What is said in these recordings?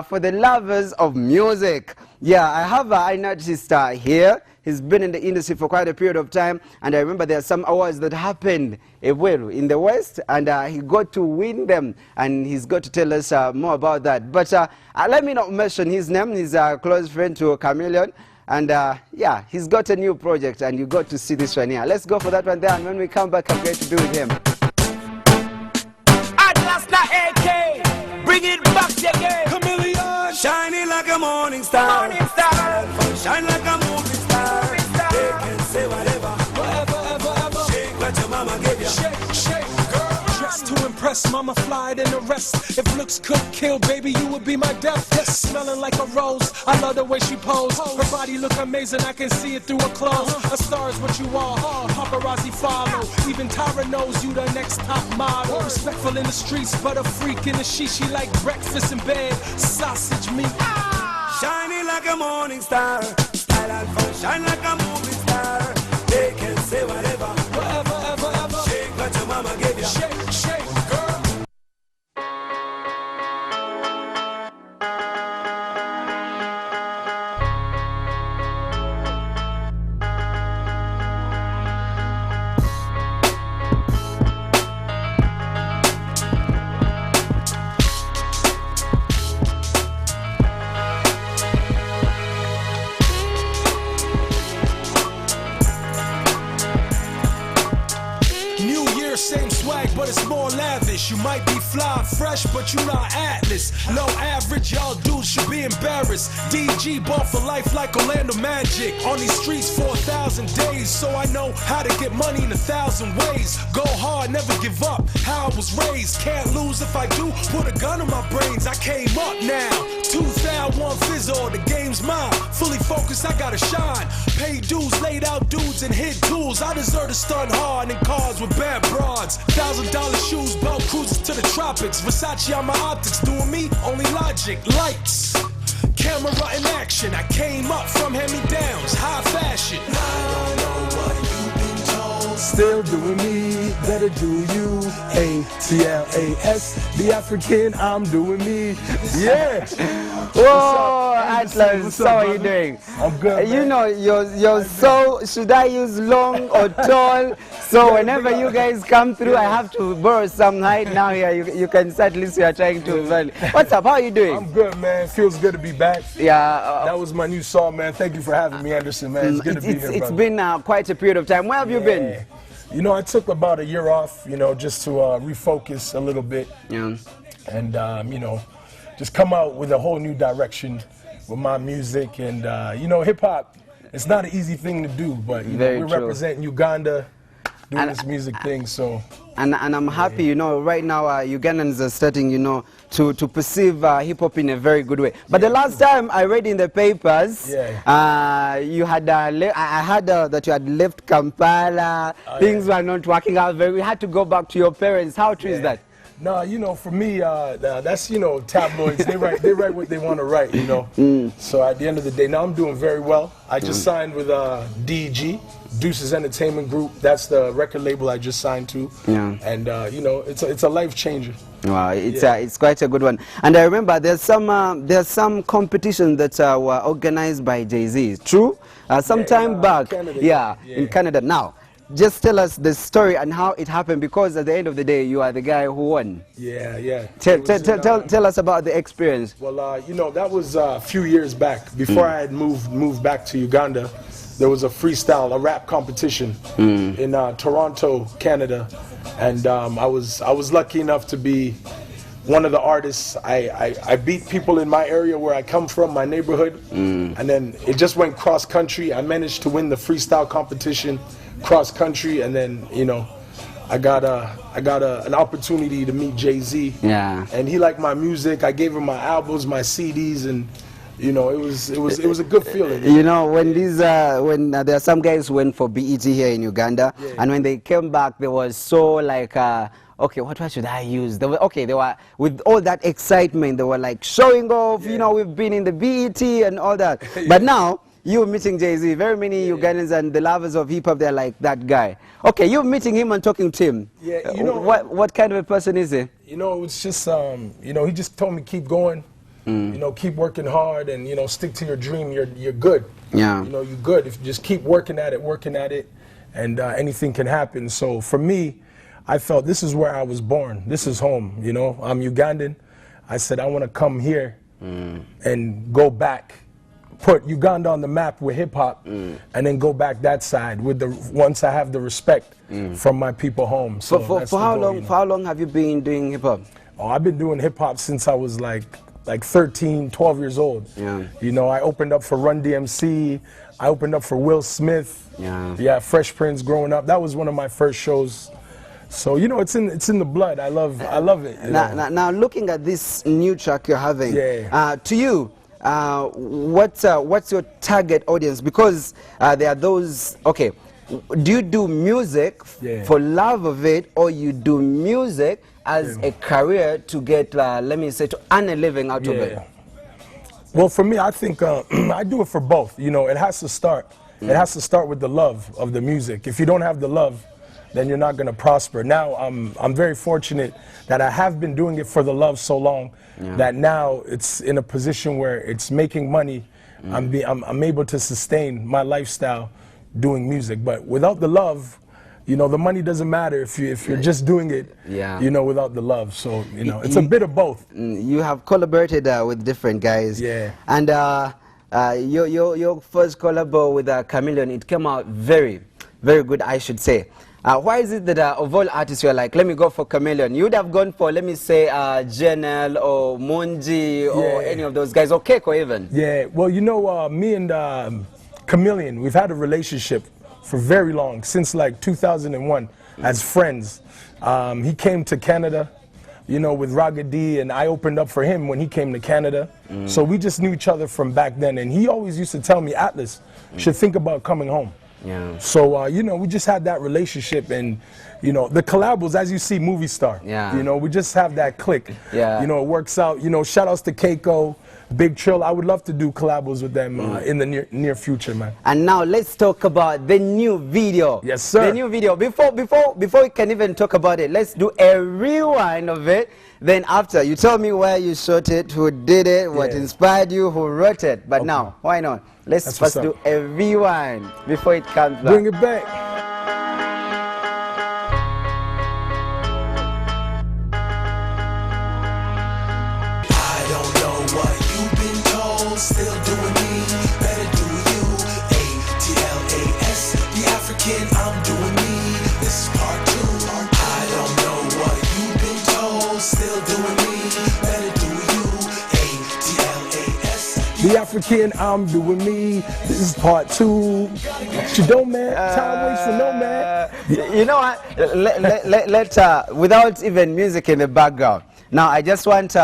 for the lovers of music. Yeah, I have an artist here. He's been in the industry for quite a period of time, and I remember there are some awards that happened in the West, and he got to win them, and he's got to tell us more about that. But let me not mention his name. He's a close friend to Chameleone, and yeah, he's got a new project, and you got to see this one here. Let's go for that one there, and when we come back, I'm going to do with him. AK, bring it back again. Chameleone, shining like a morning star. Morning star, shine like a movie star. Movie star. They can say whatever, whatever. Shake what your mama gave you. Shake, girl. Dressed to impress, mama flyer than the rest. If looks could kill, baby, you would be my death. Yes, smelling like a rose. I love the way she pose. Her body look amazing, I can see it through her clothes. A star is what you are. Paparazzi follow. Even Tyra knows you the next top model. Respectful in the streets, but a freak in the sheet. She like breakfast in bed, sausage meat. Shining like a morning star. Style and fun, shine like a movie star. They can say whatever, whatever. Shake what your mama gave you. Shake, girl. Same swag, but it's more lavish. You might be fly, fresh, but you not Atlas. Low average, y'all dudes should be embarrassed. DG bought for life like Orlando Magic. On these streets for 1,000 days, so I know how to get money in 1,000 ways. Go hard, never give up. How I was raised, can't lose if I do. Put a gun on my brains, I came up now. 2001 fizzle, the game's mine. Fully focused, I gotta shine. Pay dues, laid out dudes and hit tools. I deserve to stun hard in cars with bad broads. $1,000 shoes, belt cruises to the tropics. Versace on my optics, doing me, only logic. Lights, camera in action. I came up from hand-me-downs, high fashion. I know what you've been told. Still doing me, better do you. ATLAS, the African, I'm doing me. Yeah. Whoa, Atlas, how are you doing? I'm good, You know, you're so, should I use long or tall? So whenever you guys come through, I have to borrow some height. Now here, you can start, at least you are trying to. What's up, how are you doing? I'm good, man. Feels good to be back. Yeah. That was my new song, man. Thank you for having me, Anderson, man. It's good to be here, brother. It's been quite a period of time. Where have you been? You know, I took about a year off, you know, just to refocus a little bit. Yeah. And, you know, just come out with a whole new direction with my music. And, you know, hip-hop, it's not an easy thing to do, but, you know, we're representing Uganda, doing this music thing, so. And I'm happy, you know, right now Ugandans are starting, you know, to perceive hip-hop in a very good way. But the last time I read in the papers, you had, I heard that you had left Kampala, things were not working out very, we had to go back to your parents. How true is that? No, you know, for me, that's, you know, tabloids. They write what they want to write, you know. So at the end of the day, now I'm doing very well. I just signed with DG, Deuces Entertainment Group. That's the record label I just signed to. Yeah. And, you know, it's a life changer. Wow, it's quite a good one. And I remember there's some competitions that were organized by Jay-Z. True? Some time back. Canada, in Canada. Now, just tell us the story and how it happened, because at the end of the day, you are the guy who won. Yeah. Tell us about the experience. Well, you know, that was a few years back. Before I had moved back to Uganda, there was a rap competition in Toronto, Canada. And I was lucky enough to be one of the artists. I beat people in my area where I come from, my neighborhood. And then it just went cross country. I managed to win the freestyle competition cross country, and then, you know, I got an opportunity to meet Jay-Z. Yeah. And he liked my music. I gave him my albums, my CDs, and you know, it was a good feeling. You know, when there are some guys who went for BET here in Uganda, and when they came back, they were so like, okay, what should I use? They were with all that excitement. They were like showing off. You know, we've been in the BET and all that. But now, you meeting Jay-Z, very many Ugandans and the lovers of hip-hop, they're like, that guy. Okay, you meeting him and talking to him. Yeah, you know. What kind of a person is he? You know, it's just, you know, he just told me keep going. You know, keep working hard and, you know, stick to your dream. You're good. Yeah. You know, you're good. If you just keep working at it, and anything can happen. So for me, I felt this is where I was born. This is home, you know. I'm Ugandan. I said, I want to come here and go back, put Uganda on the map with hip hop, and then go back that side with once I have the respect from my people home. So For how long? You know? For how long have you been doing hip hop? Oh, I've been doing hip hop since I was like 13, 12 years old. Yeah. You know, I opened up for Run DMC. I opened up for Will Smith. Yeah. Yeah, Fresh Prince growing up. That was one of my first shows. So, you know, it's in the blood. I love it. Now, looking at this new track you're having, to you, what's your target audience? Because there are those, okay, do you do music for love of it, or you do music as a career to get, let me say, to earn a living out of it? Well, for me, I think I do it for both. You know, it has to start. It has to start with the love of the music. If you don't have the love, then you're not going to prosper. Now, I'm very fortunate that I have been doing it for the love so long that now it's in a position where it's making money. I'm able to sustain my lifestyle doing music. But without the love, you know, the money doesn't matter if you're just doing it, you know, without the love. So, you know, it's a bit of both. You have collaborated with different guys. Yeah. And your first collabo with Chameleone, it came out very, very good, I should say. Why is it that of all artists you're like, let me go for Chameleone? You would have gone for, let me say, Janelle or Munji or any of those guys, or Keiko even. Yeah, well, you know, me and Chameleone, we've had a relationship for very long, since like 2001, as friends. He came to Canada, you know, with Raga D, and I opened up for him when he came to Canada. So we just knew each other from back then, and he always used to tell me, Atlas, should think about coming home. Yeah. So, you know, we just had that relationship, and, you know, the collabs, as you see, movie star. Yeah. You know, we just have that click. Yeah. You know, it works out. You know, shout outs to Keiko, Big Trill. I would love to do collabs with them in the near future, man. And now let's talk about the new video. Yes, sir. The new video. Before we can even talk about it, let's do a rewind of it. Then after, you tell me where you shot it, who did it, what inspired you, who wrote it. But now, why not? Let's first do a rewind before it comes back. Bring it back. I don't know what you've been told, still doing me, better do you. A-T-L-A-S, the African, I'm doing me, this is part 2. I don't know what you've been told, still doing me, better do you. A-T-L-A-S, The African, I'm doing me. This is part 2. What you don't, man? Time waits for no man. You know what? Let without even music in the background. Now I just want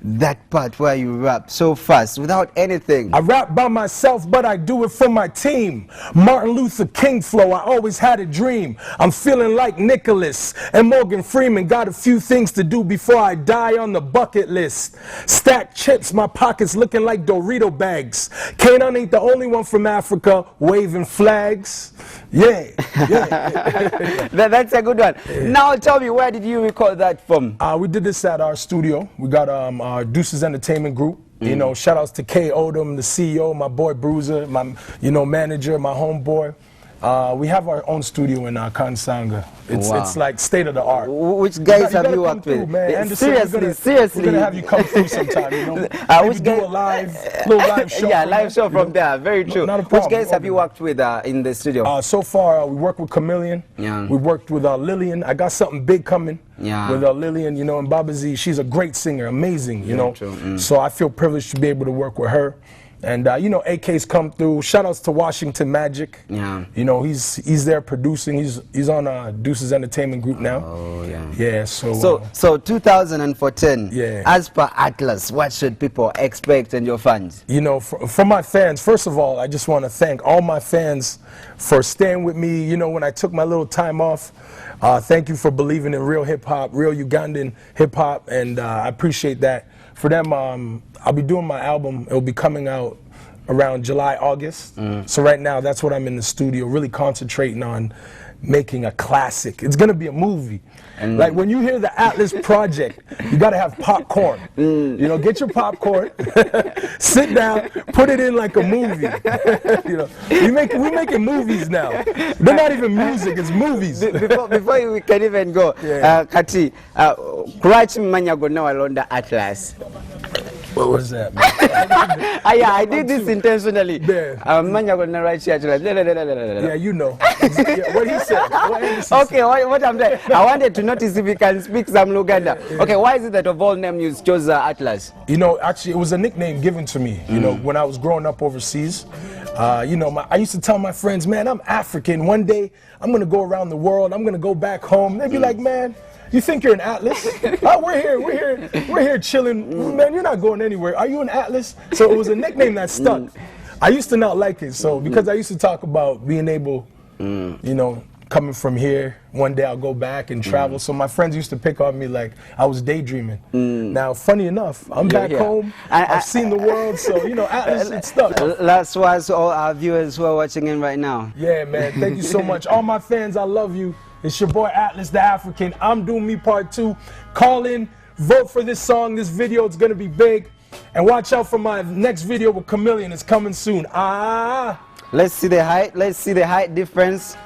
that part where you rap so fast without anything. I rap by myself, but I do it for my team. Martin Luther King flow, I always had a dream. I'm feeling like Nicholas and Morgan Freeman. Got a few things to do before I die on the bucket list. Stacked chips, my pockets looking like Dorito bags. Kanan ain't the only one from Africa waving flags. Yeah. That's a good one. Now tell me, where did you record that from? We did this at our studio. We got our Deuces Entertainment Group. You know, shout outs to K. Odom, the CEO, my boy Bruiser, my manager, my homeboy. We have our own studio in Kansanga. It's like state of the art. Which guys have you worked with? Seriously. We're gonna have you come through sometime. You know, maybe do a little live show. Yeah, live show from there. Very true. Not a problem. Which guys have you worked with in the studio? So far, we worked with Chameleone. Yeah. We worked with Lillian. I got something big coming. Yeah. With Lillian, you know, and Babazi. She's a great singer, amazing. You know. True. So I feel privileged to be able to work with her. And you know, AK's come through. Shout outs to Washington Magic. Yeah. You know, he's there producing. He's on Deuces Entertainment Group now. Oh yeah. Yeah. So 2014. Yeah. As per Atlas, what should people expect and your fans? You know, for my fans, first of all, I just want to thank all my fans for staying with me. You know, when I took my little time off, thank you for believing in real hip hop, real Ugandan hip hop, and I appreciate that. For them, I'll be doing my album. It'll be coming out around July, August. So right now, that's what I'm in the studio, really concentrating on making a classic. It's gonna be a movie. Like when you hear the Atlas Project, you gotta have popcorn. You know, get your popcorn, sit down, put it in like a movie. You know, we're making movies now. They're not even music, it's movies. Before we can even go, Kati, Kurach Manyago now along the Atlas. What was that, man? Yeah, I did this intentionally. Manyago na right here. Yeah, you know. Yeah, what he said. Okay, what I'm saying, I wanted to notice if you can speak some Luganda. Okay, why is it that of all names you chose Atlas? You know, actually, it was a nickname given to me, you know, when I was growing up overseas. You know, I used to tell my friends, man, I'm African. One day, I'm going to go around the world. I'm going to go back home. They'd be like, man, you think you're an Atlas? Oh, we're here chilling. Man, you're not going anywhere. Are you an Atlas? So it was a nickname that stuck. I used to not like it. So because I used to talk about being able, you know, coming from here, one day I'll go back and travel. So my friends used to pick on me like I was daydreaming. Now, funny enough, I'm back home. I've seen the world. So, you know, Atlas, it stuck. Last words to all our viewers who are watching in right now. Yeah, man. Thank you so much. All my fans, I love you. It's your boy Atlas the African. I'm doing me part 2. Call in, vote for this song, this video. It's gonna be big. And watch out for my next video with Chameleone. It's coming soon. Let's see the height. Let's see the height difference.